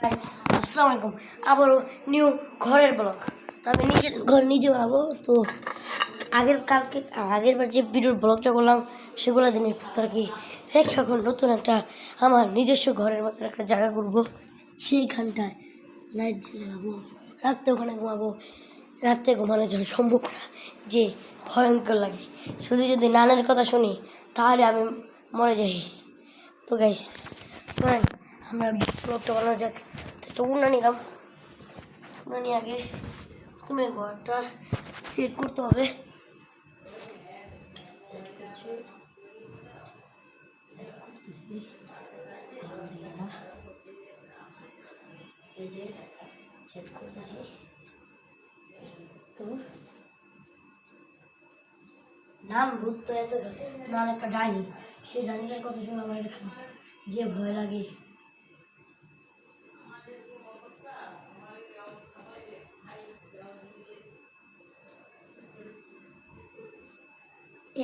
আসসালামু আলাইকুম। আবারও নিউ ঘরের ব্লগ। তো আমি নিজের ঘর নিজে বানাবো। তো আগেরবার যে ভিডিওর ব্লগটা করলাম সেগুলো জিনিসপত্র আর কি রেখে এখন নতুন একটা আমার নিজস্ব ঘরের মতো একটা জায়গা করবো। সেইখানটায় লাইট জ্বেলে রাখবো, রাত্রে ওখানে ঘুমাবো। রাত্রে ঘুমানো যায় সম্ভব না, যে ভয়ঙ্কর লাগে। শুধু যদি নানের কথা শুনি তাহলে আমি মরে যাই। তো গাইস আমরা ব্লগটা বানানো যাক। একটা উন্না নিলাম, উন্না নিয়ে আগে তুমি ঘরটা সেট করতে হবে। এই যে সেট করতেছি। তো নাম ভূত তো এত নাম একটা ডাইনি, সেই ডাইনিটার কথা শুনে আমার এটা যে ভয় লাগে।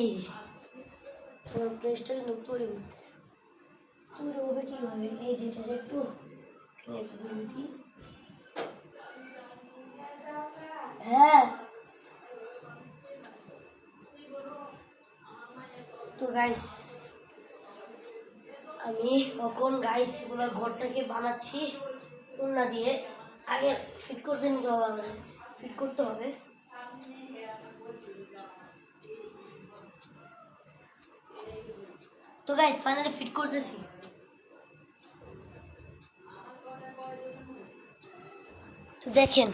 এই যে তোমার প্লেসটা কিন্তু তৈরি হবে কীভাবে, এই যেটা একটু হ্যাঁ। তো গাইস আমি এখন এগুলো ঘরটাকে বানাচ্ছি উন্না দিয়ে। আগে ফিট করতে নিতে হবে, আমাদের ফিট করতে হবে। তো গাইস ফাইনালি ফিট করতেছি। তো দেখেন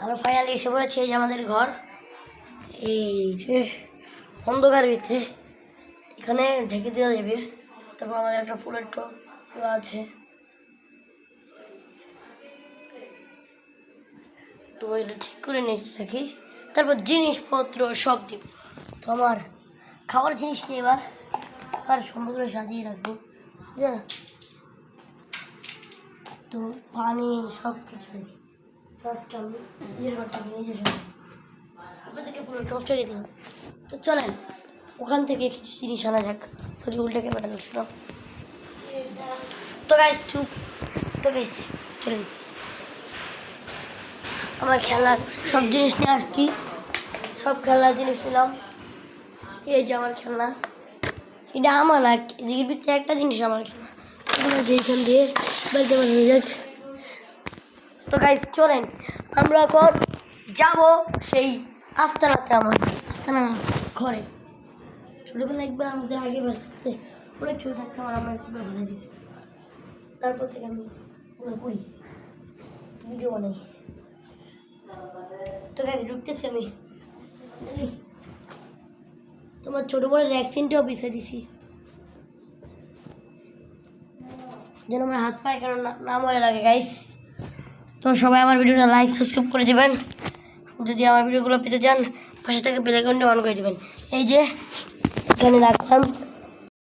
আমরা ফাইনালি এসে পড়েছি, এই যে আমাদের ঘর। এই যে অন্ধকার ভিতরে এখানে ঢেকে দেওয়া যাবে। তারপর আমাদের একটা ফুলের টব আছে, তো এটা ঠিক করে নিয়ে রাখি। তারপর জিনিসপত্র সব দিব। তো আমার খাওয়ার জিনিস নিয়ে এবার সুন্দর করে সাজিয়ে রাখবো। হ্যাঁ, তো পানি সব কিছু আজকে আমি নিজের ঘরটাকে নিজে সাজাবো। আপনাদেরকে পুরো টপটাকে দিলাম। তো চলেন ওখান থেকে কিছু জিনিস আনা যাক। সরি, উল্টে ক্যামেরা ধরছিলাম। তো গাইস চুপ। তো গাইস চলেন, আমার খেলার সব জিনিস নিয়ে আসছি। সব খেলার জিনিস নিলাম। এই যে আমার খেলনা, এটা আমার না, এদিকের ভিতরে একটা জিনিস আমার খেলনা, এগুলো যেখান দিয়ে বাড়িতে বানানো যাক। তো গাইস চলেন আমরা এখন যাবো সেই আস্তানাতে, আমার আস্তানা ঘরে। ছোটোবেলা একবার আমাদের আগে বাড়তে অনেক ছোটো থাকতে আমার একটু বানিয়ে দিয়েছে। তারপর থেকে আমি করি ভিডিও বানাই। তো গাইস ঢুকতেছি আমি। তোমার ছোটো বোনের ভ্যাকসিনটাও পিছিয়ে দিছি, যেন আমার হাত পায়ে কেন না মরে লাগে গাইস। তো সবাই আমার ভিডিওটা লাইক সাবস্ক্রাইব করে দেবেন। যদি আমার ভিডিওগুলো পেতে চান পাশে থেকে বেল আইকনটা অন করে দেবেন। এই যে এখানে রাখলাম।